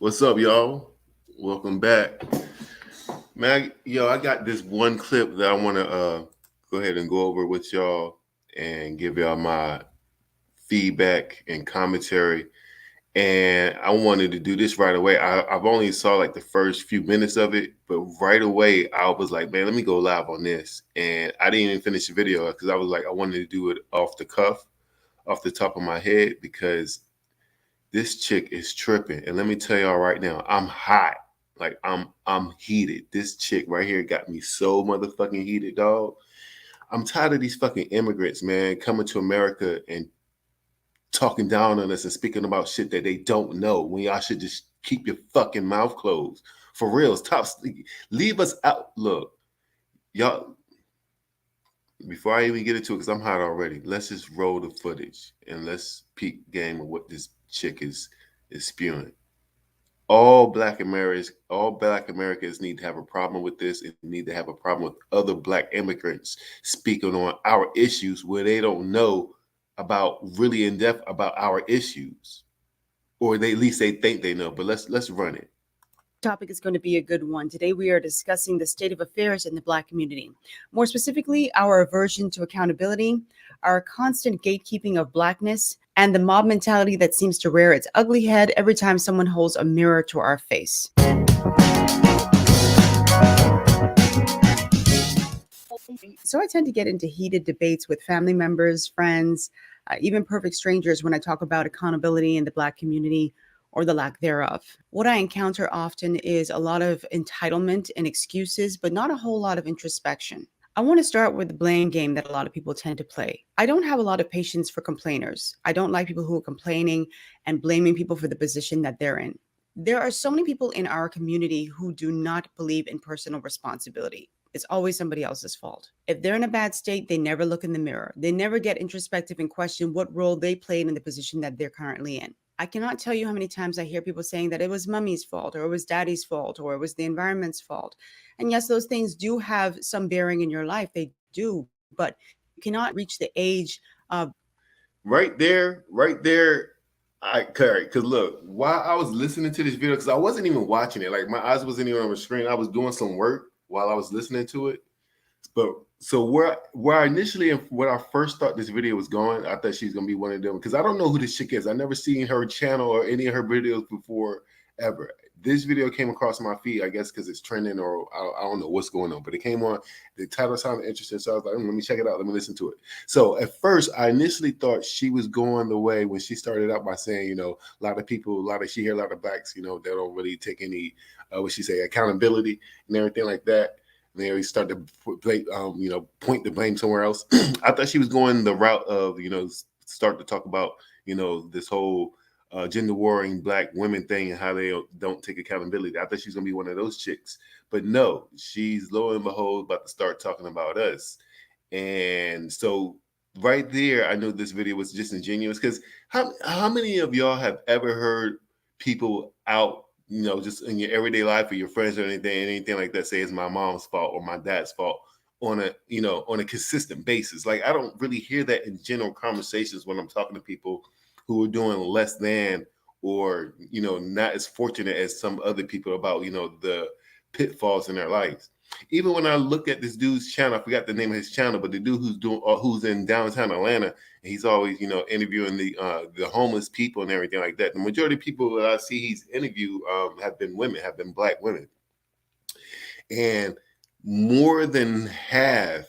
What's up, y'all? Welcome back. Man, I got this one clip that I want to go ahead and go over with y'all and give y'all my feedback and commentary. And I wanted to do this right away. I've only saw like the first few minutes of it, but right away I was like, man, let me go live on this. And I didn't even finish the video because I was like, I wanted to do it off the cuff, off the top of my head, because this chick is tripping. And let me tell y'all right now, I'm hot. Like I'm heated. This chick right here got me so motherfucking heated, dog. I'm tired of these fucking immigrants, man, coming to America and talking down on us and speaking about shit that they don't know when y'all should just keep your fucking mouth closed. For real. Stop, leave us out. Look, y'all, before I even get into it, because I'm hot already, let's just roll the footage and let's peek game of what this chick is spewing. All black Americans need to have a problem with this and need to have a problem with other black immigrants speaking on our issues where they don't know about really in depth about our issues, or they at least they think they know. But let's run it. Topic is going to be a good one. Today we are discussing the state of affairs in the Black community. More specifically, our aversion to accountability, our constant gatekeeping of Blackness, and the mob mentality that seems to rear its ugly head every time someone holds a mirror to our face. So I tend to get into heated debates with family members, friends, even perfect strangers when I talk about accountability in the Black community or the lack thereof. What I encounter often is a lot of entitlement and excuses, but not a whole lot of introspection. I want to start with the blame game that a lot of people tend to play. I don't have a lot of patience for complainers. I don't like people who are complaining and blaming people for the position that they're in. There are so many people in our community who do not believe in personal responsibility. It's always somebody else's fault. If they're in a bad state, they never look in the mirror. They never get introspective and question what role they played in the position that they're currently in. I cannot tell you how many times I hear people saying that it was mommy's fault, or it was daddy's fault, or it was the environment's fault. And yes, those things do have some bearing in your life. They do, but you cannot reach the age of Right there. I correct, because look, while I was listening to this video, because I wasn't even watching it, like my eyes wasn't even on the screen. I was doing some work while I was listening to it. But so where I initially, when I first thought this video was going, I thought she's gonna be one of them, because I don't know who this chick is. I never seen her channel or any of her videos before ever. This video came across my feed, I guess, because it's trending, or I don't know what's going on. But it came on. The title sounded interesting, so I was like, let me check it out. Let me listen to it. So at first, I initially thought she was going the way when she started out by saying, a lot of people, she hear a lot of blacks, they don't really take any, what she say, accountability and everything like that. And they start to point the blame somewhere else. I thought she was going the route of, start to talk about, this whole gender warring black women thing and how they don't take accountability. I thought she was gonna be one of those chicks, but no, she's lo and behold about to start talking about us. And so right there, I know this video was disingenuous, because how many of y'all have ever heard people out, just in your everyday life or your friends or anything like that, say it's my mom's fault or my dad's fault on a consistent basis? Like, I don't really hear that in general conversations when I'm talking to people who are doing less than, or not as fortunate as some other people, about the pitfalls in their lives. Even when I look at this dude's channel, I forgot the name of his channel, but the dude who's in downtown Atlanta, and he's always interviewing the homeless people and everything like that. The majority of people that I see he's interviewed have been women, have been black women, and more than half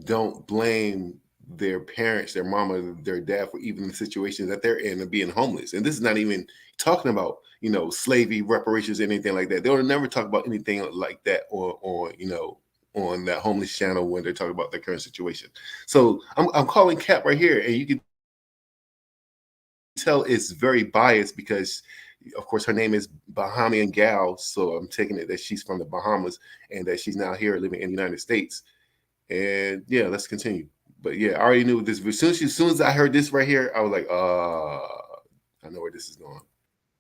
don't blame their parents, their mama, their dad, for even the situations that they're in of being homeless. And this is not even talking about, slavery, reparations, anything like that. They'll never talk about anything like that on that homeless channel when they're talking about their current situation. So I'm calling cap right here, and you can tell it's very biased because, of course, her name is Bahamian Gal. So I'm taking it that she's from the Bahamas and that she's now here living in the United States. And yeah, let's continue. But yeah, I already knew this. As soon as I heard this right here, I was like, I know where this is going.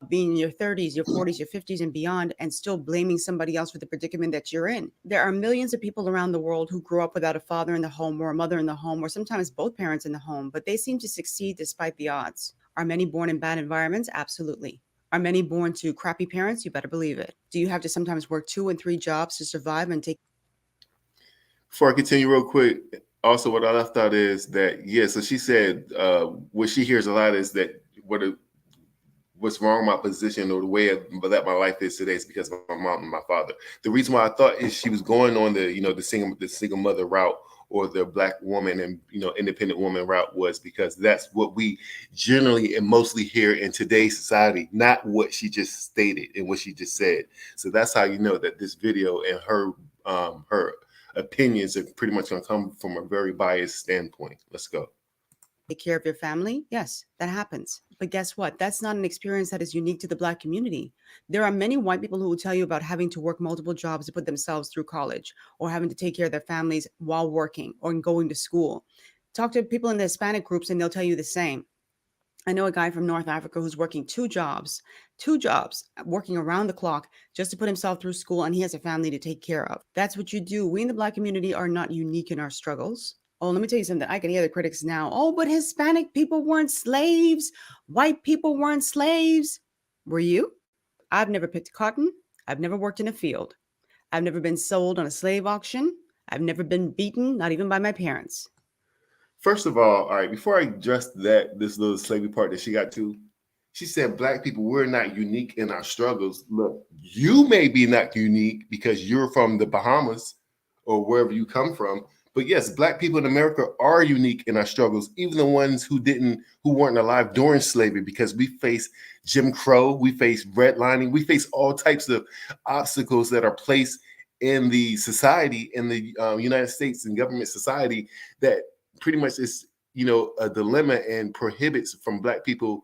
being in your 30s, your 40s, your 50s, and beyond, and still blaming somebody else for the predicament that you're in. There are millions of people around the world who grew up without a father in the home or a mother in the home, or sometimes both parents in the home, but they seem to succeed despite the odds. Are many born in bad environments? Absolutely. Are many born to crappy parents? You better believe it. Do you have to sometimes work 2 and 3 jobs to survive and take? Before I continue, real quick, also what I left out is that so she said what she hears a lot is that what's wrong with my position or the way that my life is today is because of my mom and my father. The reason why I thought is she was going on the single mother route or the black woman and independent woman route was because that's what we generally and mostly hear in today's society, not what she just stated and what she just said. So that's how you know that this video and her opinions are pretty much going to come from a very biased standpoint. Let's go. Take care of your family? Yes, that happens. But guess what? That's not an experience that is unique to the Black community. There are many white people who will tell you about having to work multiple jobs to put themselves through college or having to take care of their families while working or going to school. Talk to people in the Hispanic groups and they'll tell you the same. I know a guy from North Africa who's working two jobs, working around the clock just to put himself through school, and he has a family to take care of. That's what you do. We in the Black community are not unique in our struggles. Oh, let me tell you something. I can hear the critics now. Oh, but Hispanic people weren't slaves. White people weren't slaves. Were you? I've never picked cotton. I've never worked in a field. I've never been sold on a slave auction. I've never been beaten, not even by my parents. First of all right, before I address this little slavery part that she got to, she said black people, we're not unique in our struggles. Look, you may be not unique because you're from the Bahamas or wherever you come from. But yes, black people in America are unique in our struggles, even the ones who weren't alive during slavery, because we face Jim Crow, we face redlining, we face all types of obstacles that are placed in the society, in the United States and government society that pretty much is, a dilemma and prohibits from black people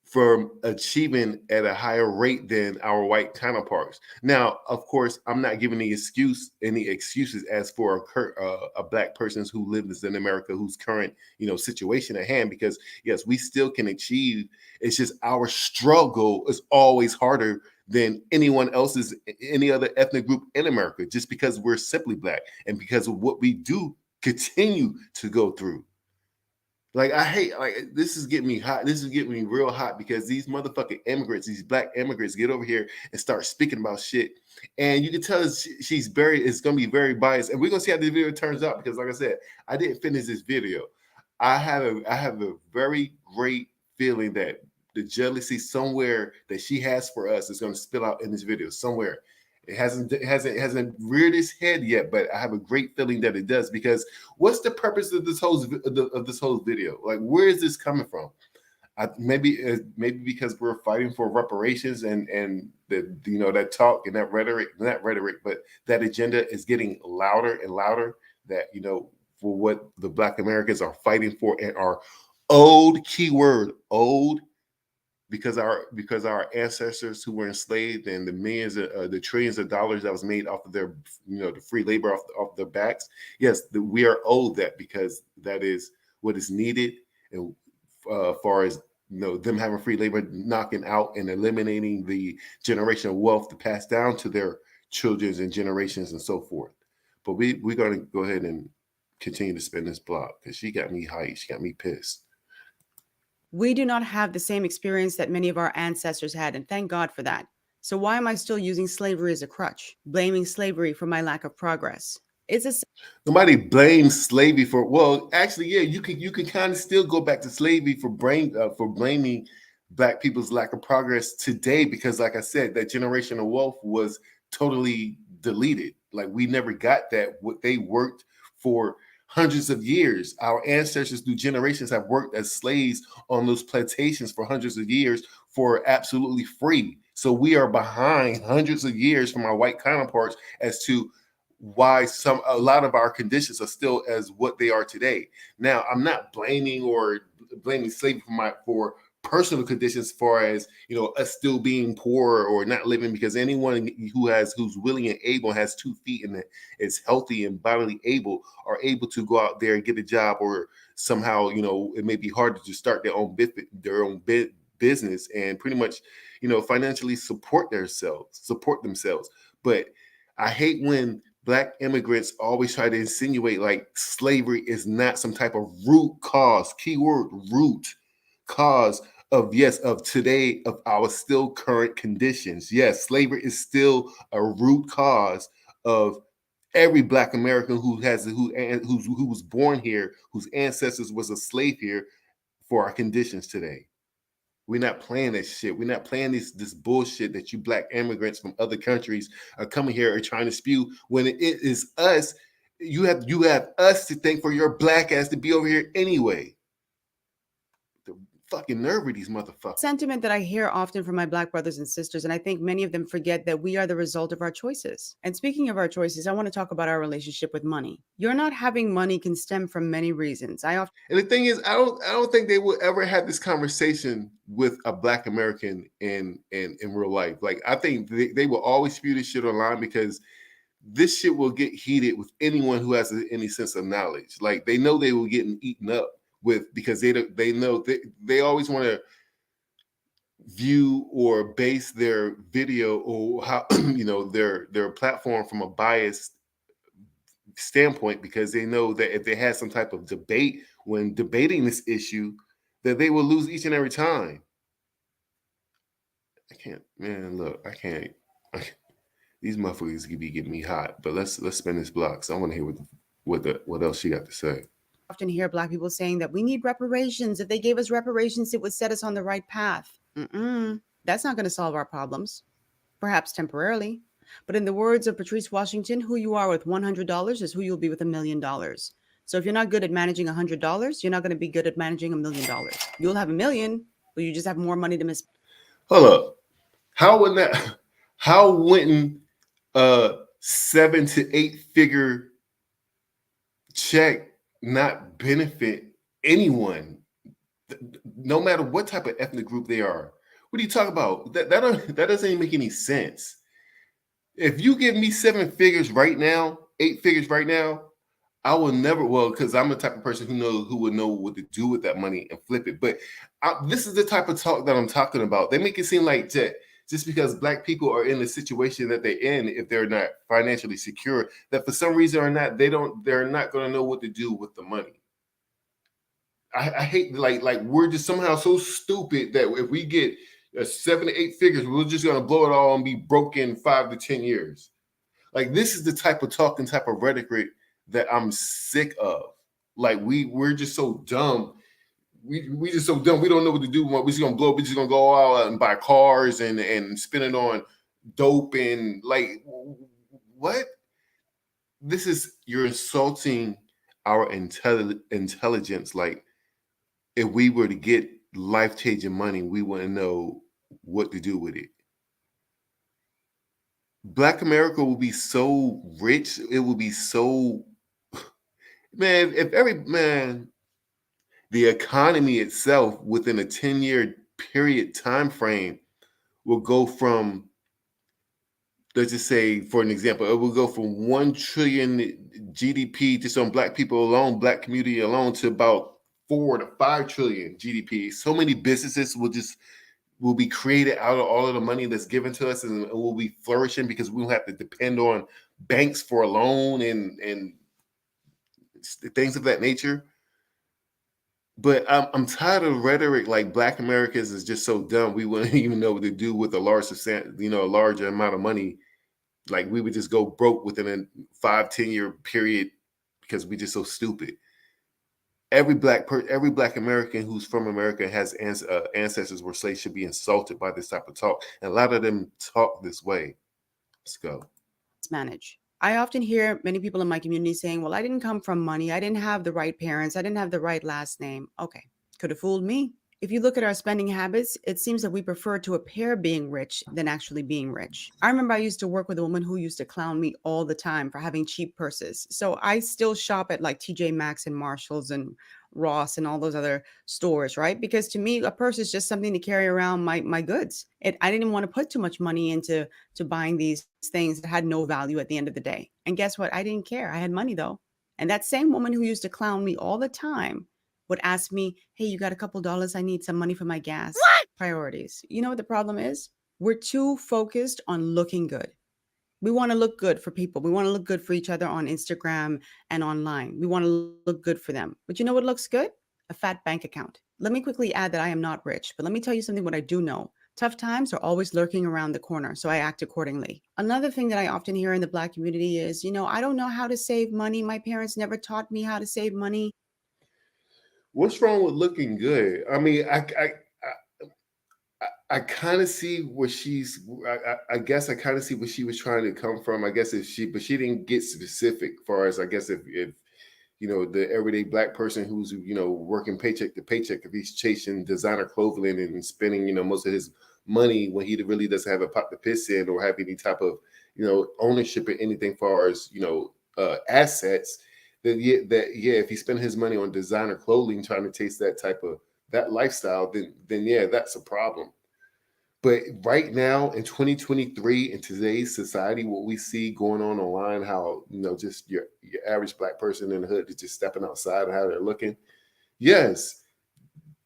from achieving at a higher rate than our white counterparts. Now, of course, I'm not giving any excuses as for a black person who lives in America whose current, situation at hand, because yes, we still can achieve. It's just our struggle is always harder than anyone else's, any other ethnic group in America, just because we're simply black and because of what we do continue to go through. Like I hate, this is getting me hot. This is getting me real hot because these motherfucking immigrants, these black immigrants, get over here and start speaking about shit, and you can tell it's gonna be very biased, and we're gonna see how the video turns out because, like I said, I didn't finish this video. I have a very great feeling that the jealousy somewhere that she has for us is gonna spill out in this video somewhere. It hasn't reared its head yet, but I have a great feeling that it does, because what's the purpose of this whole video? Like, where is this coming from? Maybe because we're fighting for reparations and that talk and that rhetoric, not rhetoric, but that agenda is getting louder and louder. That for what the Black Americans are fighting for and are owed, keyword owed, because our ancestors who were enslaved and the millions the trillions of dollars that was made off of their the free labor off their backs. Yes, we are owed that, because that is what is needed, and far as them having free labor, knocking out and eliminating the generational wealth to pass down to their children's and generations and so forth. But we're going to go ahead and continue to spin this block because she got me hyped. She got me pissed. We do not have the same experience that many of our ancestors had, and thank God for that. So why am I still using slavery as a crutch, blaming slavery for my lack of progress? Nobody blames slavery for. Well, actually, yeah, you can kind of still go back to slavery for blaming black people's lack of progress today, because, like I said, that generational wealth was totally deleted. Like, we never got that. What they worked for hundreds of years. Our ancestors through generations have worked as slaves on those plantations for hundreds of years for absolutely free. So we are behind hundreds of years from our white counterparts as to why a lot of our conditions are still as what they are today. Now, I'm not blaming slavery for personal conditions, as far as us still being poor or not living, because anyone who's willing and able, has 2 feet and is healthy and bodily able, are able to go out there and get a job, or somehow it may be harder to start their own business and pretty much financially support themselves. But I hate when Black immigrants always try to insinuate like slavery is not some type of root cause, keyword root cause of yes, of today, of our still current conditions. Yes, slavery is still a root cause of every Black American who was born here, whose ancestors was a slave here, for our conditions today. We're not playing this shit. We're not playing this bullshit that you Black immigrants from other countries are coming here and trying to spew. When it is us, you have us to thank for your Black ass to be over here anyway. The fucking nerve of these motherfuckers. Sentiment that I hear often from my Black brothers and sisters, and I think many of them forget that we are the result of our choices. And speaking of our choices, I want to talk about our relationship with money. You're not having money can stem from many reasons. I often And the thing is, I don't think they will ever have this conversation with a Black American in real life. Like, I think they will always spew this shit online because this shit will get heated with anyone who has any sense of knowledge. Like, they know they will get eaten up with, because they know they always want to view or base their video or how their platform from a biased standpoint, because they know that if they had some type of debate when debating this issue, that they will lose each and every time. I can't, man. Look, I can't. These motherfuckers could be getting me hot. But let's spin this block. So I want to hear what else she got to say. often hear Black people saying that we need reparations. If they gave us reparations, it would set us on the right path. That's not going to solve our problems, perhaps temporarily. But in the words of Patrice Washington, who you are with $100 is who you'll be with $1 million. So if you're not good at managing $100, you're not going to be good at managing $1 million. You'll have $1 million, but you just have more money to miss. Hold up. How wouldn't a 7 to 8 figure check not benefit anyone, no matter what type of ethnic group they are? What are you talking about? That doesn't even make any sense. If you give me 7 figures right now, 8 figures right now, I will never, because I'm the type of person who would know what to do with that money and flip it. But this is the type of talk that I'm talking about. They make it seem like that just because Black people are in the situation that they're in, if they're not financially secure, that for some reason or not, they're not going to know what to do with the money. I hate, like we're just somehow so stupid that if we get 7 to 8 figures, we're just going to blow it all and be broke in 5 to 10 years. Like, this is the type of talk and type of rhetoric that I'm sick of. Like, we're just so dumb. We just so dumb. We don't know what to do. We're just gonna blow. We're just gonna go all out and buy cars and spend it on dope and like what? This is, you're insulting our intelligence. Like, if we were to get life-changing money, we wouldn't know what to do with it. Black America will be so rich. It will be so, man, the economy itself within a 10-year period time frame will go from, let's just say, for an example, it will go from 1 trillion GDP just on Black people alone, Black community alone, to about 4 to 5 trillion GDP. So many businesses will be created out of all of the money that's given to us, and will be flourishing because we don't have to depend on banks for a loan and things of that nature. But I'm tired of rhetoric like Black Americans is just so dumb we wouldn't even know what to do with a larger amount of money. Like, we would just go broke within a 5-10 year period because we just so stupid. Every Black American who's from America has ancestors were slaves should be insulted by this type of talk, and a lot of them talk this way. Let's go. Manage. I often hear many people in my community saying, well, I didn't come from money. I didn't have the right parents. I didn't have the right last name. Okay, could have fooled me. If you look at our spending habits, it seems that we prefer to appear being rich than actually being rich. I remember I used to work with a woman who used to clown me all the time for having cheap purses. So I still shop at like TJ Maxx and Marshalls and Ross and all those other stores, right? Because to me, a purse is just something to carry around my goods. I didn't want to put too much money into buying these things that had no value at the end of the day. And guess what? I didn't care. I had money though. And that same woman who used to clown me all the time would ask me, hey, you got a couple dollars? I need some money for my gas. What? Priorities. You know what the problem is? We're too focused on looking good. We want to look good for people. We want to look good for each other on Instagram and online. We want to look good for them. But you know what looks good? A fat bank account. Let me quickly add that I am not rich, but let me tell you something what I do know. Tough times are always lurking around the corner, so I act accordingly. Another thing that I often hear in the Black community is, I don't know how to save money. My parents never taught me how to save money. What's wrong with looking good? I mean, I kind of see where she's. I guess I kind of see where she was trying to come from. I guess if she, but she didn't get specific. Far as I guess if the everyday Black person who's working paycheck to paycheck, if he's chasing designer clothing and spending most of his money when he really doesn't have a pot to piss in or have any type of ownership in anything far as assets, then yeah, if he spend his money on designer clothing trying to chase that type of that lifestyle, then yeah, that's a problem. But right now in 2023, in today's society, what we see going on online, how just your average Black person in the hood is just stepping outside and how they're looking. Yes,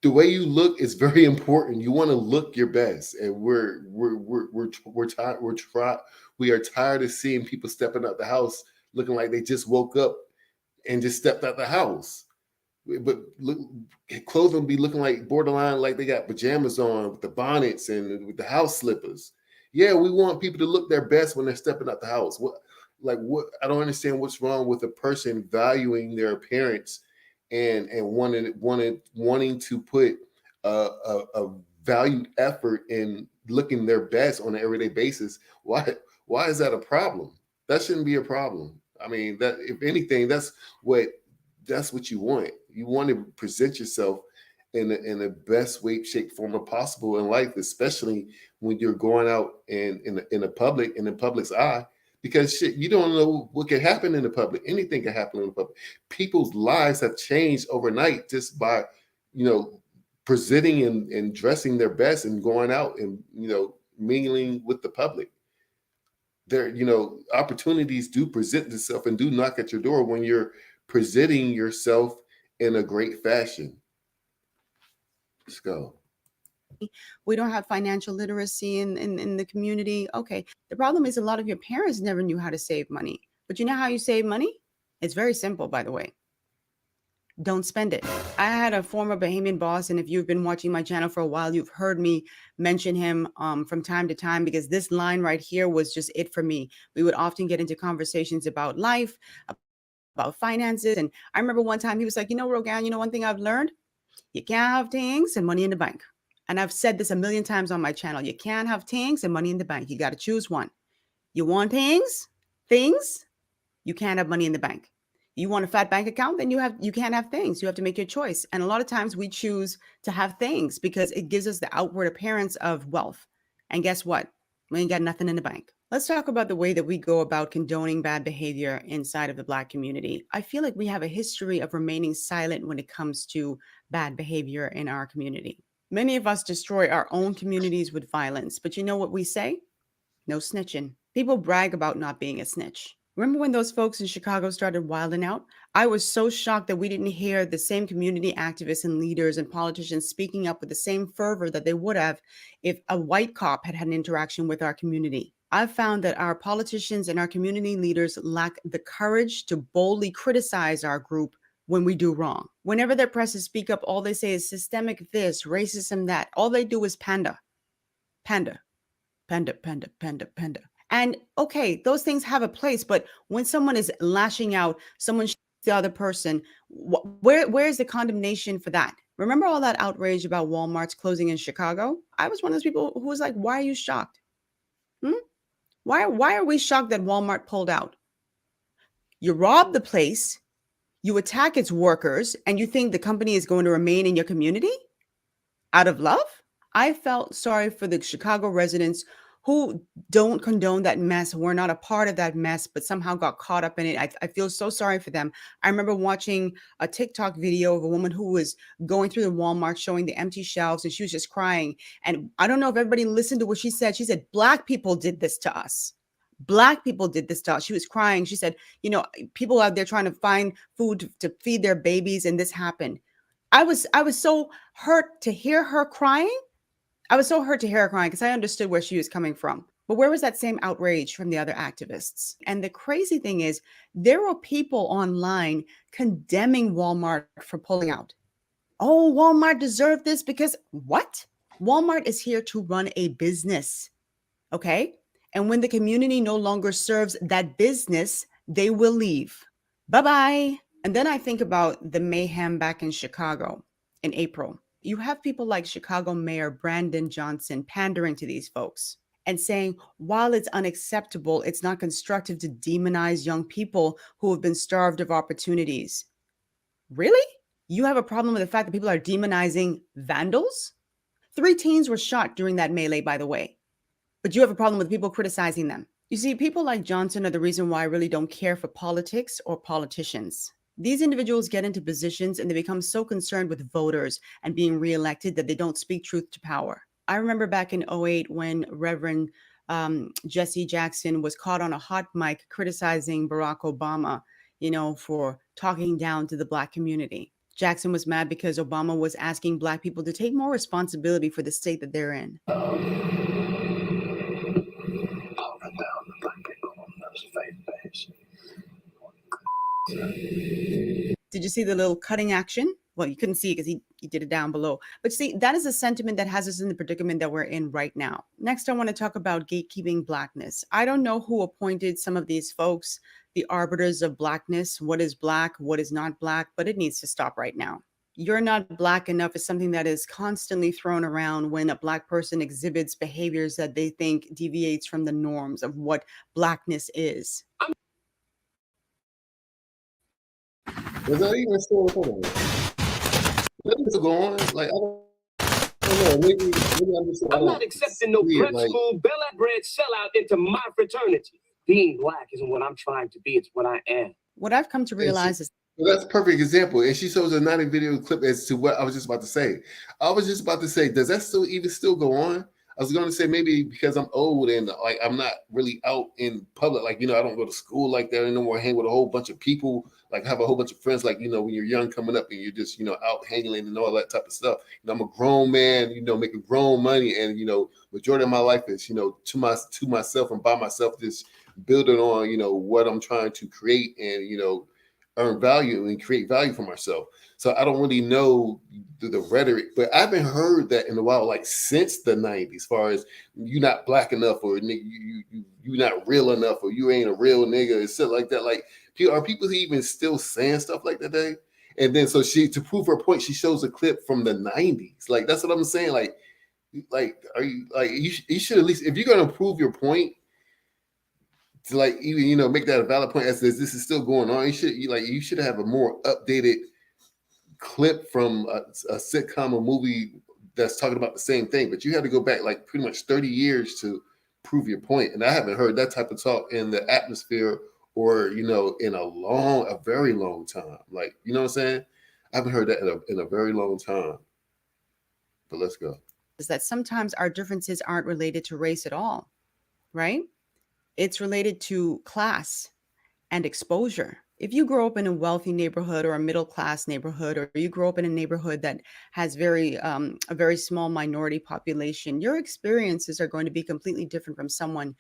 the way you look is very important. You want to look your best, and we're tired. We are tired of seeing people stepping out the house looking like they just woke up and just stepped out the house. But look, clothing be looking like borderline like they got pajamas on with the bonnets and with the house slippers. Yeah, we want people to look their best when they're stepping out the house. What? I don't understand what's wrong with a person valuing their appearance and wanting to put a valued effort in looking their best on an everyday basis. Why is that a problem? That shouldn't be a problem. I mean, that if anything, what that's what you want. You want to present yourself in the best way, shape, form possible in life, especially when you're going out in the public in the public's eye. Because shit, you don't know what can happen in the public. Anything can happen in the public. People's lives have changed overnight just by, you know, presenting and dressing their best and going out and mingling with the public. There, opportunities do present themselves and do knock at your door when you're presenting yourself in a great fashion. Let's go. We don't have financial literacy in the community. Okay. The problem is a lot of your parents never knew how to save money. But you know how you save money? It's very simple, by the way. Don't spend it. I had a former Bahamian boss, and if you've been watching my channel for a while, you've heard me mention him from time to time because this line right here was just it for me. We would often get into conversations about life, about finances. And I remember one time he was like, Rogan, one thing I've learned, you can't have things and money in the bank. And I've said this a million times on my channel. You can't have things and money in the bank. You got to choose one. You want things, you can't have money in the bank. You want a fat bank account, then you can't have things. You have to make your choice. And a lot of times we choose to have things because it gives us the outward appearance of wealth. And guess what? We ain't got nothing in the bank. Let's talk about the way that we go about condoning bad behavior inside of the Black community. I feel like we have a history of remaining silent when it comes to bad behavior in our community. Many of us destroy our own communities with violence, but you know what we say? No snitching. People brag about not being a snitch. Remember when those folks in Chicago started wilding out? I was so shocked that we didn't hear the same community activists and leaders and politicians speaking up with the same fervor that they would have if a white cop had had an interaction with our community. I've found that our politicians and our community leaders lack the courage to boldly criticize our group when we do wrong. Whenever they're pressed to speak up, all they say is systemic this, racism that. All they do is panda. Panda. Panda, panda, panda, panda. And okay, those things have a place, but when someone is lashing out, someone shoots the other person, where's the condemnation for that? Remember all that outrage about Walmart's closing in Chicago? I was one of those people who was like, why are you shocked? Why are we shocked that Walmart pulled out? You rob the place, you attack its workers, and you think the company is going to remain in your community out of love? I felt sorry for the Chicago residents who don't condone that mess, who are not a part of that mess, but somehow got caught up in it. I feel so sorry for them. I remember watching a TikTok video of a woman who was going through the Walmart showing the empty shelves, and she was just crying. And I don't know if everybody listened to what she said. She said, Black people did this to us. Black people did this to us. She was crying. She said, people out there trying to find food to feed their babies, and this happened. I was so hurt to hear her crying. I was so hurt to hear her crying because I understood where she was coming from. But where was that same outrage from the other activists? And the crazy thing is, there were people online condemning Walmart for pulling out. Oh, Walmart deserved this because what? Walmart is here to run a business. Okay. And when the community no longer serves that business, they will leave. Bye bye. And then I think about the mayhem back in Chicago in April. You have people like Chicago Mayor Brandon Johnson pandering to these folks and saying, while it's unacceptable, it's not constructive to demonize young people who have been starved of opportunities. Really? You have a problem with the fact that people are demonizing vandals? 3 teens were shot during that melee, by the way, but you have a problem with people criticizing them. You see, people like Johnson are the reason why I really don't care for politics or politicians. These individuals get into positions and they become so concerned with voters and being reelected that they don't speak truth to power. I remember back in '08 when Reverend Jesse Jackson was caught on a hot mic criticizing Barack Obama, for talking down to the Black community. Jackson was mad because Obama was asking Black people to take more responsibility for the state that they're in. Did you see the little cutting action? Well, you couldn't see it because he did it down below. But see, that is a sentiment that has us in the predicament that we're in right now. Next, I want to talk about gatekeeping Blackness. I don't know who appointed some of these folks, the arbiters of Blackness, what is Black, what is not Black, but it needs to stop right now. You're not Black enough is something that is constantly thrown around when a Black person exhibits behaviors that they think deviates from the norms of what Blackness is. Was that even still going? That even still going? Like, I don't know. Maybe I'm just. I'm not accepting no prep school, bred sellout into my fraternity. Being Black isn't what I'm trying to be; it's what I am. What I've come to realize is. Well, that's a perfect example. And she shows a 90-video clip as to what I was just about to say. I was just about to say, does that still go on? I was going to say maybe because I'm old and like I'm not really out in public. Like, I don't go to school like that anymore. Hang with a whole bunch of people, like have a whole bunch of friends. Like, when you're young coming up and you're just, out hanging and all that type of stuff. I'm a grown man, making grown money. And, majority of my life is, to myself and by myself, just building on, what I'm trying to create and, earn value and create value for myself. So I don't really know the rhetoric, but I haven't heard that in a while, like since the 90s, as far as you're not Black enough or you're not real enough or you ain't a real nigga and stuff like that. Like, are people even still saying stuff like that today? And then so to prove her point, she shows a clip from the 90s. Like, that's what I'm saying. Like are you like you should at least, if you're gonna prove your point, to like even make that a valid point as this is still going on, you should have a more updated clip from a sitcom or movie that's talking about the same thing. But you had to go back like pretty much 30 years to prove your point, and I haven't heard that type of talk in the atmosphere or in a very long time. Like, you know what I'm saying? I haven't heard that in a very long time. But let's go. Is that sometimes our differences aren't related to race at all, right? It's related to class and exposure. If you grow up in a wealthy neighborhood or a middle class neighborhood, or you grow up in a neighborhood that has a very small minority population, your experiences are going to be completely different from someone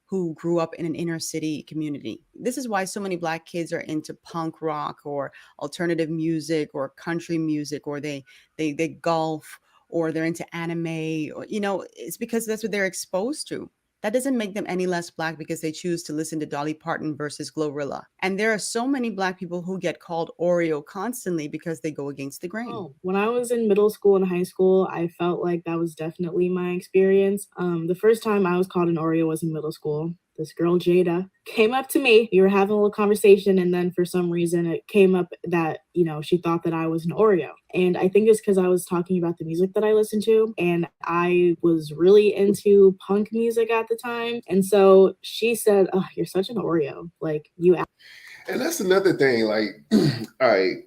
who grew up in an inner city community. This is why so many Black kids are into punk rock or alternative music or country music, or they golf, or they're into anime, or it's because that's what they're exposed to. That doesn't make them any less Black because they choose to listen to Dolly Parton versus Glorilla. And there are so many Black people who get called Oreo constantly because they go against the grain. Oh, when I was in middle school and high school, I felt like that was definitely my experience. The first time I was called an Oreo was in middle school. This girl, Jada, came up to me. We were having a little conversation, and then for some reason it came up that, she thought that I was an Oreo. And I think it's because I was talking about the music that I listened to, and I was really into punk music at the time. And so she said, "Oh, you're such an Oreo. Like, you." And that's another thing. Like, all right,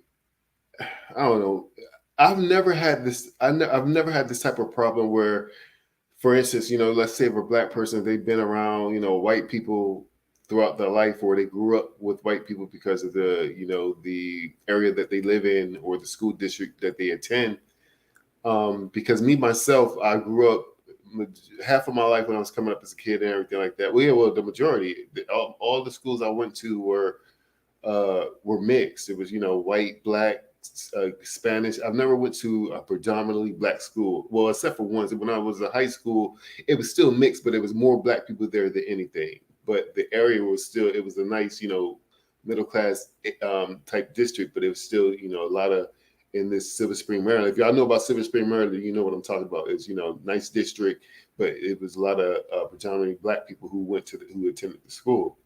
I don't know. I've never had this type of problem where, for instance, let's say if a Black person, they've been around, white people throughout their life, or they grew up with white people because of the, the area that they live in or the school district that they attend. Because myself, I grew up half of my life when I was coming up as a kid and everything like that. Well, the majority, all the schools I went to were mixed. It was, white, Black, Spanish. I've never went to a predominantly black school. Well, except for once when I was in high school, it was still mixed, but it was more black people there than anything. But the area was still, it was a nice, middle class type district, but it was still, a lot of in this Silver Spring, Maryland. If y'all know about Silver Spring, Maryland, you know what I'm talking about. It's nice district, but it was a lot of predominantly black people who who attended the school.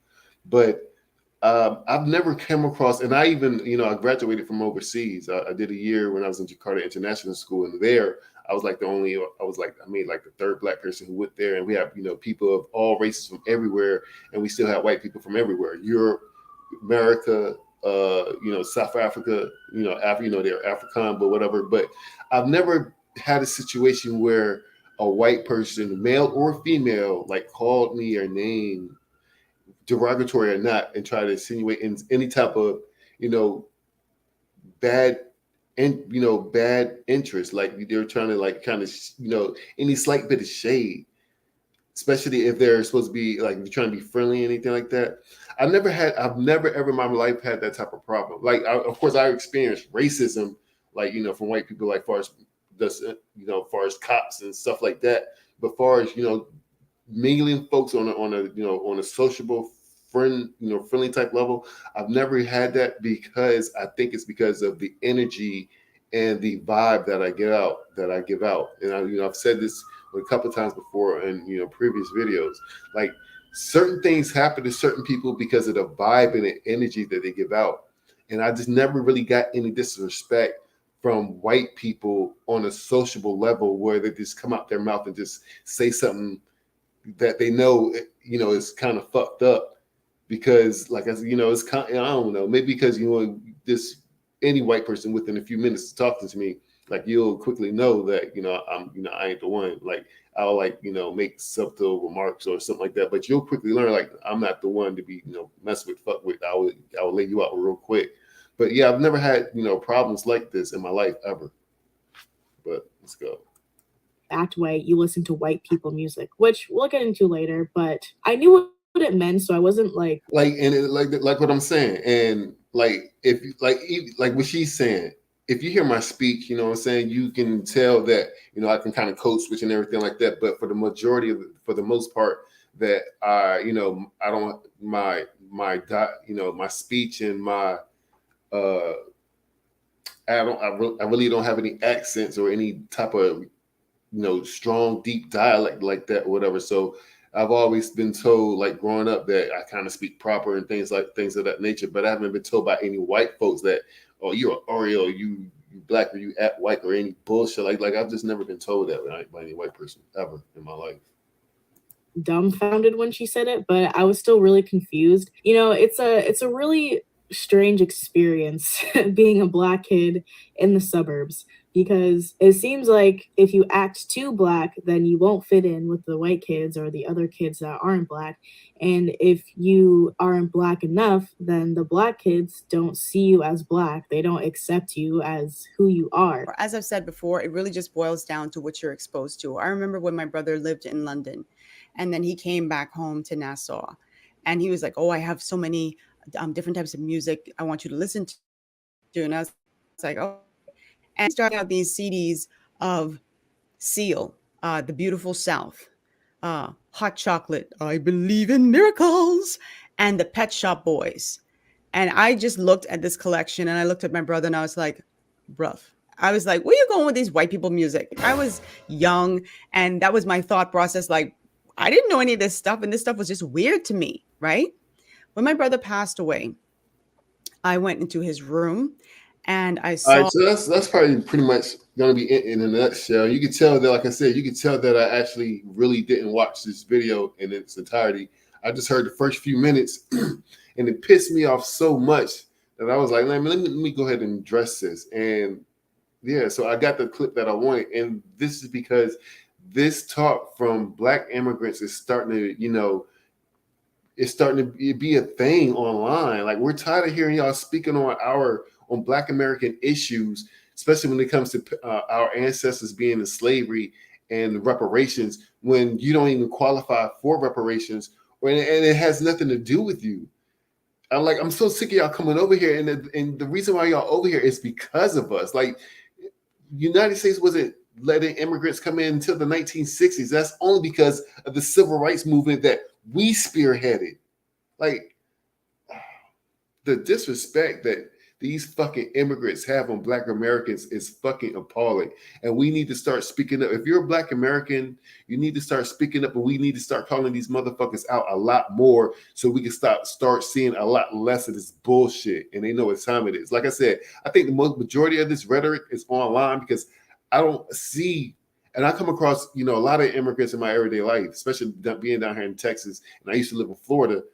But I've never come across, and I even, I graduated from overseas. I did a year when I was in Jakarta International School, and there I was like I made like the third black person who went there, and we have, people of all races from everywhere, and we still have white people from everywhere, Europe, America, South Africa, they're African, but whatever. But I've never had a situation where a white person, male or female, like called me or name, derogatory or not, and try to insinuate in any type of bad interest, like they're trying to like kind of any slight bit of shade, especially if they're supposed to be like trying to be friendly, anything like that. I've never ever in my life had that type of problem. Like of course I experienced racism, like from white people, like far as far as cops and stuff like that, but far as mingling folks on a sociable friendly type level, I've never had that, because I think it's because of the energy and the vibe that I give out. And I've said this a couple of times before in previous videos. Like certain things happen to certain people because of the vibe and the energy that they give out. And I just never really got any disrespect from white people on a sociable level where they just come out their mouth and just say something that they know is kind of fucked up, because like it's kind of, I don't know, maybe because this any white person within a few minutes talking to me, like you'll quickly know that I ain't the one. Like I'll make subtle remarks or something like that, but you'll quickly learn like I'm not the one to be messed with, fuck with. I will lay you out real quick. But yeah, I've never had problems like this in my life ever. But let's go. That way you listen to white people music, which we'll get into later, but I knew what it meant, so I wasn't like what I'm saying. And like if like what she's saying, if you hear my speech, what I'm saying, you can tell that I can kind of code switch and everything like that. But for the most part, that I don't my speech and my I really don't have any accents or any type of strong, deep dialect like that or whatever. So I've always been told, like growing up, that I kind of speak proper and things of that nature. But I haven't been told by any white folks that, oh, you're an Oreo, you black, or you act white, or any bullshit. Like I've just never been told that by any white person ever in my life. Dumbfounded when she said it, but I was still really confused. It's a really strange experience being a black kid in the suburbs, because it seems like if you act too black, then you won't fit in with the white kids or the other kids that aren't black. And if you aren't black enough, then the black kids don't see you as black. They don't accept you as who you are. As I've said before, it really just boils down to what you're exposed to. I remember when my brother lived in London, and then he came back home to Nassau, and he was like, oh, I have so many different types of music I want you to listen to. And I was like, oh, and starting out these CDs of Seal, The Beautiful South, Hot Chocolate, I Believe in Miracles, and the Pet Shop Boys. And I just looked at this collection, and I looked at my brother, and I was like, bruh. I was like, where you going with these white people music? I was young, and that was my thought process. Like, I didn't know any of this stuff, and this stuff was just weird to me, right? When my brother passed away, I went into his room, and I saw. All right, so that's probably pretty much going to be in a nutshell. You can tell that, like I said, you can tell that I actually really didn't watch this video in its entirety. I just heard the first few minutes, and it pissed me off so much that I was like, let me go ahead and address this. And yeah, so I got the clip that I wanted, and this is because this talk from black immigrants is starting to, it's starting to be a thing online. Like, we're tired of hearing y'all speaking on Black American issues, especially when it comes to our ancestors being in slavery and reparations, when you don't even qualify for reparations, and it has nothing to do with you. I'm so sick of y'all coming over here, and the reason why y'all over here is because of us. Like, United States wasn't letting immigrants come in until the 1960s. That's only because of the civil rights movement that we spearheaded. Like, the disrespect that these fucking immigrants have on Black Americans is fucking appalling. And we need to start speaking up. If you're a Black American, you need to start speaking up, and we need to start calling these motherfuckers out a lot more so we can start seeing a lot less of this bullshit. And they know what time it is. Like I said, I think the majority of this rhetoric is online because I don't see, and I come across, a lot of immigrants in my everyday life, especially being down here in Texas. And I used to live in Florida.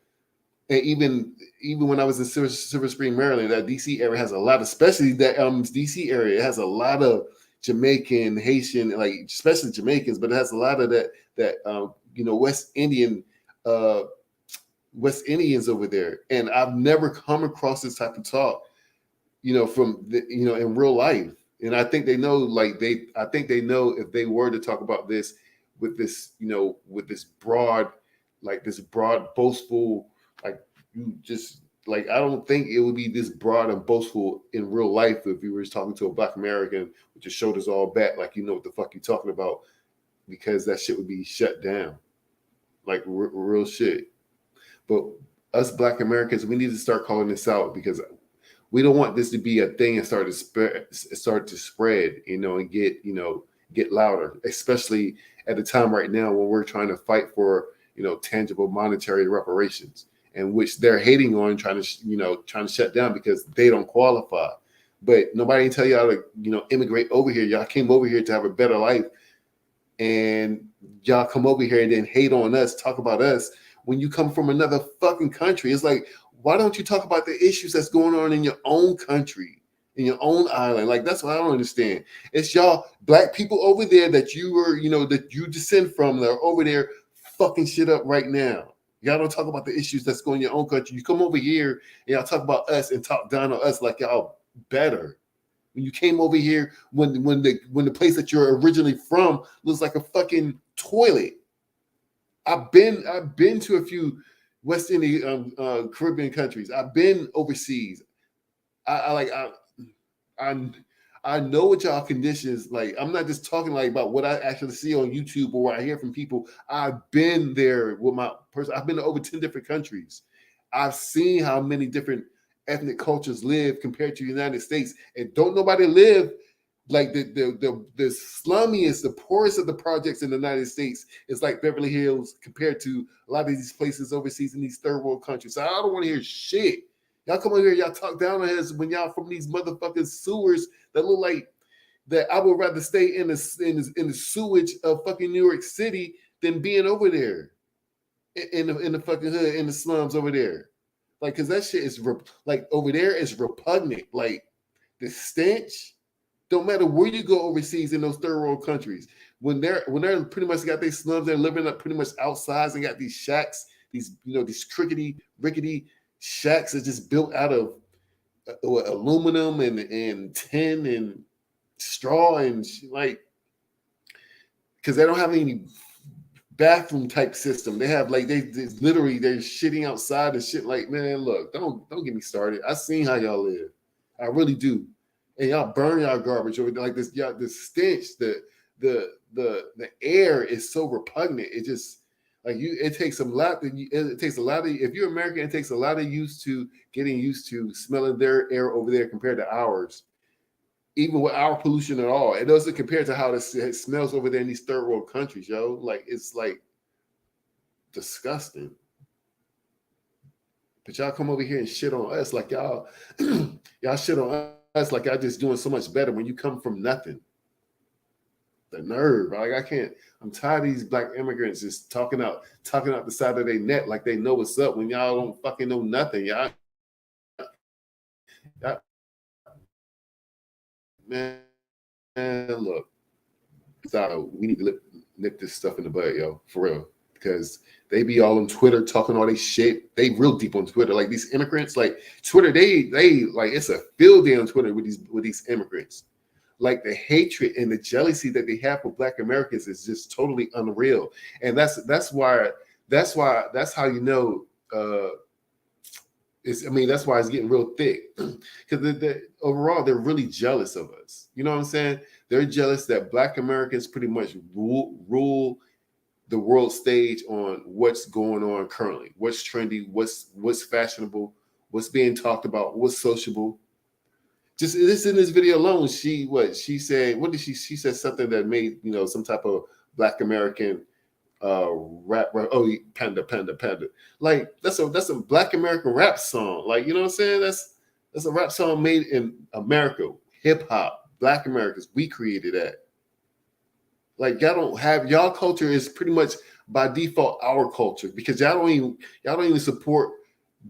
And even when I was in Silver Spring, Maryland, that DC area has a lot, especially that DC area, it has a lot of Jamaican, Haitian, like especially Jamaicans, but it has a lot of that West Indians over there. And I've never come across this type of talk, in real life. And I think they know, I think they know if they were to talk about this with this broad, boastful, I don't think it would be this broad and boastful in real life if you were talking to a Black American with your shoulders all back, like you know what the fuck you're talking about, because that shit would be shut down, like real shit. But us Black Americans, we need to start calling this out because we don't want this to be a thing and start to spread, and get louder, especially at a time right now when we're trying to fight for, tangible monetary reparations, and which they're hating on, trying to shut down because they don't qualify. But nobody can tell y'all to, immigrate over here. Y'all came over here to have a better life, and y'all come over here and then hate on us, talk about us when you come from another fucking country. It's like, why don't you talk about the issues that's going on in your own country, in your own island? Like, that's what I don't understand. It's y'all Black people over there that that you descend from that are over there fucking shit up right now. Y'all don't talk about the issues that's going in your own country. You come over here and y'all talk about us and talk down on us like y'all better. When you came over here, when the place that you're originally from looks like a fucking toilet. I've been to a few West Indian Caribbean countries. I've been overseas. I know what y'all conditions like. I'm not just talking about what I actually see on YouTube or what I hear from people. I've been there with my person. I've been to over 10 different countries. I've seen how many different ethnic cultures live compared to the United States, and don't nobody live like the slummiest, the poorest of the projects in the United States is like Beverly Hills compared to a lot of these places overseas in these third world countries. So I don't want to hear shit. Y'all come over here, y'all talk down on us when y'all from these motherfucking sewers that look like that. I would rather stay in the sewage of fucking New York City than being over there in the fucking hood, in the slums over there. Like, cause that shit is over there is repugnant. Like the stench. Don't matter where you go overseas in those third world countries, when they're pretty much got their slums, they're living up pretty much outside and got these shacks, these rickety shacks are just built out of aluminum and tin and straw and like, because they don't have any bathroom type system. They have they're shitting outside and shit. Like, man, look, don't get me started. I seen how y'all live. I really do. And y'all burn y'all garbage over there like this. Y'all, the stench, the air is so repugnant. It just it takes a lot. It takes a lot of. If you're American, it takes a lot of getting used to smelling their air over there compared to ours. Even with our pollution at all, it doesn't compare to how it smells over there in these third world countries, yo. Like, it's like disgusting. But y'all come over here and shit on us like y'all shit on us like y'all just doing so much better when you come from nothing. The nerve. Like, I can't. I'm tired of these Black immigrants just talking out the side of their neck like they know what's up when y'all don't fucking know nothing. Y'all man, look. So we need to nip this stuff in the bud, yo, for real. Because they be all on Twitter talking all this shit. They real deep on Twitter. Like, these immigrants, like Twitter, they like, it's a field day on Twitter with these immigrants. Like, the hatred and the jealousy that they have for Black Americans is just totally unreal. And that's how you know I mean, that's why it's getting real thick. Because overall, they're really jealous of us. You know what I'm saying? They're jealous that Black Americans pretty much rule the world stage on what's going on currently, what's trendy, what's fashionable, what's being talked about, what's sociable. Just this in this video alone, she said, what did she said something that made, you know, some type of Black American rap, oh, panda. Like that's a Black American rap song. Like, you know what I'm saying? That's a rap song made in America, hip hop, Black Americans. We created that. Like y'all don't have, y'all culture is pretty much by default our culture, because y'all don't even support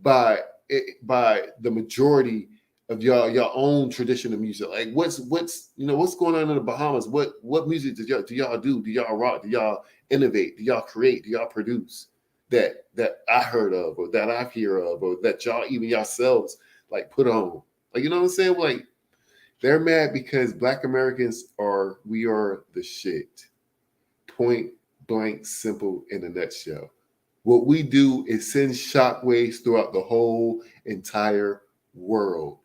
by the majority of your own tradition of music. Like what's you know, what's going on in the Bahamas? What music do y'all do? Do y'all rock? Do y'all innovate? Do y'all create? Do y'all produce that I heard of, or that I hear of, or that y'all even yourselves like put on? Like, you know what I'm saying? Like, they're mad because Black Americans we are the shit. Point blank, simple, in a nutshell. What we do is send shockwaves throughout the whole entire world.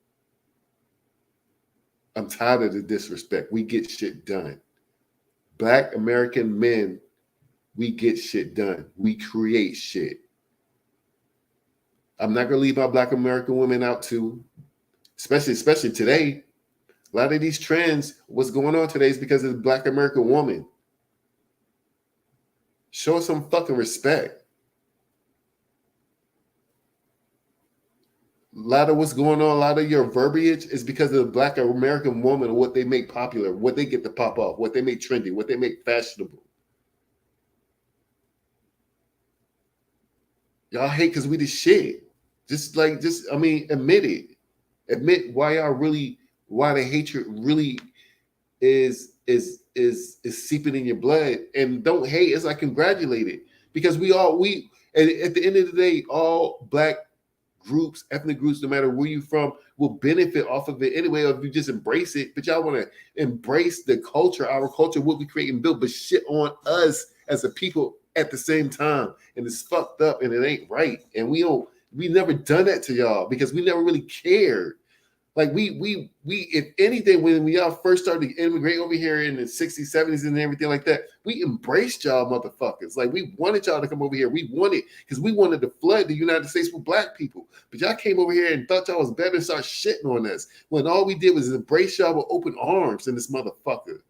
I'm tired of the disrespect. We get shit done. Black American men, we get shit done. We create shit. I'm not gonna leave my Black American women out too, especially today. A lot of these trends, what's going on today is because of the Black American woman. Show us some fucking respect. A lot of what's going on, a lot of your verbiage is because of the Black American woman and what they make popular, what they get to pop off, what they make trendy, what they make fashionable. Y'all hate because we the shit. I mean, admit it. Admit why the hatred really is seeping in your blood. And don't hate, it's like congratulate it. Because at the end of the day, all Black groups, ethnic groups, no matter where you're from, will benefit off of it anyway, if you just embrace it. But y'all want to embrace the culture, our culture, what we create and build, but shit on us as a people at the same time. And it's fucked up and it ain't right. And we never done that to y'all because we never really cared. Like we if anything, when y'all first started to immigrate over here in the 60s, 70s and everything like that, we embraced y'all motherfuckers. Like we wanted y'all to come over here. We wanted to flood the United States with Black people. But y'all came over here and thought y'all was better and started shitting on us. When all we did was embrace y'all with open arms in this motherfucker.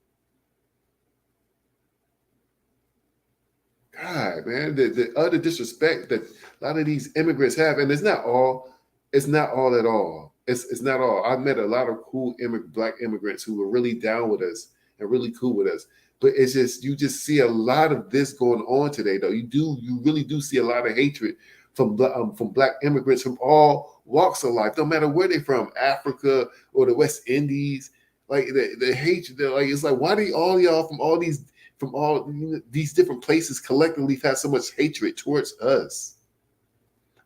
God, man, the utter disrespect that a lot of these immigrants have, and it's not all at all. It's not all. I've met a lot of cool Black immigrants who were really down with us and really cool with us. But it's just, you just see a lot of this going on today, though. You really do see a lot of hatred from Black immigrants from all walks of life, no matter where they're from, Africa or the West Indies. Like the hatred, like it's like, why do all y'all from all these different places collectively have so much hatred towards us?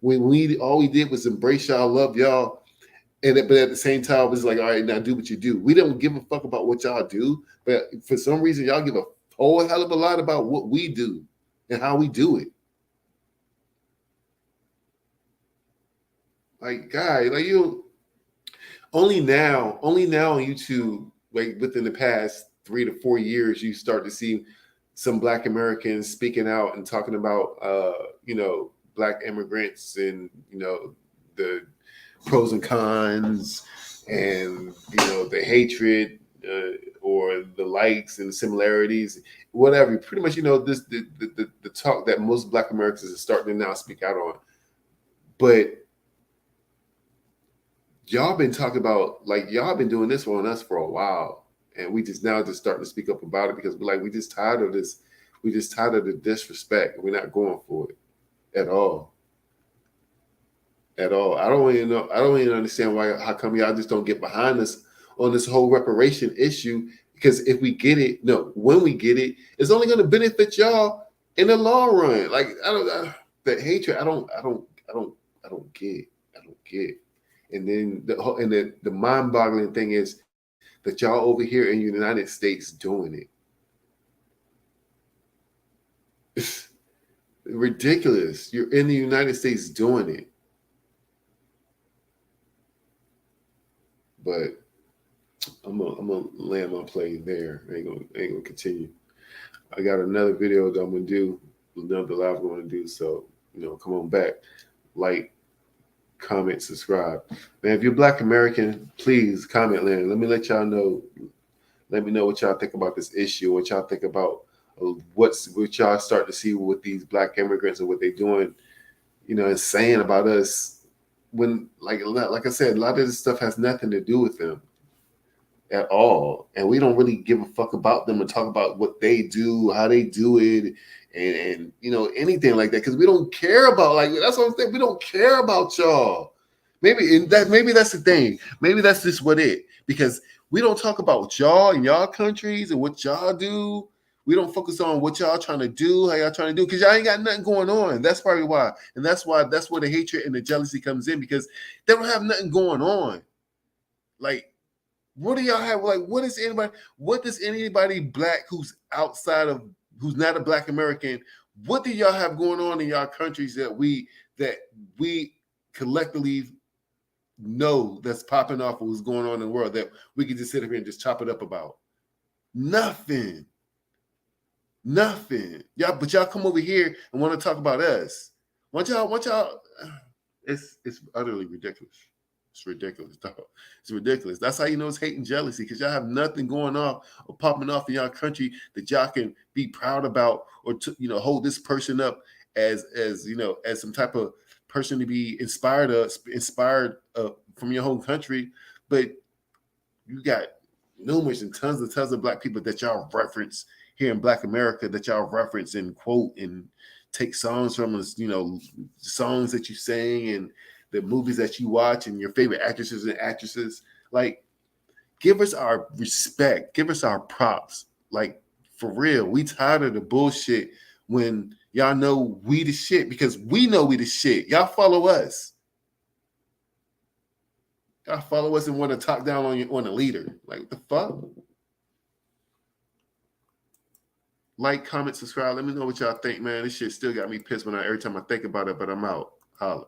When all we did was embrace y'all, love y'all. But at the same time, it's like, all right, now do what you do. We don't give a fuck about what y'all do, but for some reason, y'all give a whole hell of a lot about what we do and how we do it. Like, guy, like only now on YouTube, like within the past 3 to 4 years, you start to see some Black Americans speaking out and talking about, Black immigrants and, the pros and cons and the hatred or the likes and similarities, whatever. Pretty much, this the talk that most Black Americans are starting to now speak out on. But y'all been talking about, like, y'all been doing this on us for a while, and we just starting to speak up about it because we just tired of this. We just tired of the disrespect. We're not going for it at all. At all. I don't even understand how come y'all just don't get behind us on this whole reparation issue. Because when we get it, it's only going to benefit y'all in the long run. Like, the hatred, I don't get. And then the mind-boggling thing is that y'all over here in the United States doing it. It's ridiculous. You're in the United States doing it. But I'm gonna land my plane there. I ain't gonna continue. I got another video that I'm gonna do, another live I'm gonna do. So come on back, like, comment, subscribe, man. If you're Black American, please comment, land. Let me let y'all know. Let me know what y'all think about this issue. What y'all think about what y'all start to see with these Black immigrants and what they're doing, and saying about us. When like I said, a lot of this stuff has nothing to do with them at all, and we don't really give a fuck about them and talk about what they do, how they do it, and anything like that, because we don't care about, like, that's what I'm saying. We don't care about y'all. Maybe that's the thing. Maybe that's just what it, because we don't talk about y'all and y'all countries and what y'all do. We don't focus on what y'all trying to do, how y'all trying to do, because y'all ain't got nothing going on. That's probably why, and that's where the hatred and the jealousy comes in, because they don't have nothing going on. Like, what do y'all have? Like, what does anybody Black who's not a Black American, what do y'all have going on in y'all countries that we collectively know that's popping off of what's going on in the world that we can just sit here and just chop it up about? Nothing. But y'all come over here and want to talk about us. Want y'all, it's utterly ridiculous. It's ridiculous, dog. It's ridiculous. That's how you know it's hate and jealousy, because y'all have nothing going on or popping off in y'all country that y'all can be proud about, or to, hold this person up as some type of person to be inspired from your home country. But you got numerous and tons of Black people that y'all reference here in Black America, that y'all reference and quote and take songs from, songs that you sing and the movies that you watch and your favorite actresses and actresses. Like, give us our respect, give us our props. Like, for real, we tired of the bullshit when y'all know we the shit, because we know we the shit. Y'all follow us. Y'all follow us and want to talk down on a leader. Like, what the fuck? Like, comment, subscribe. Let me know what y'all think, man. This shit still got me pissed every time I think about it, but I'm out. Holla.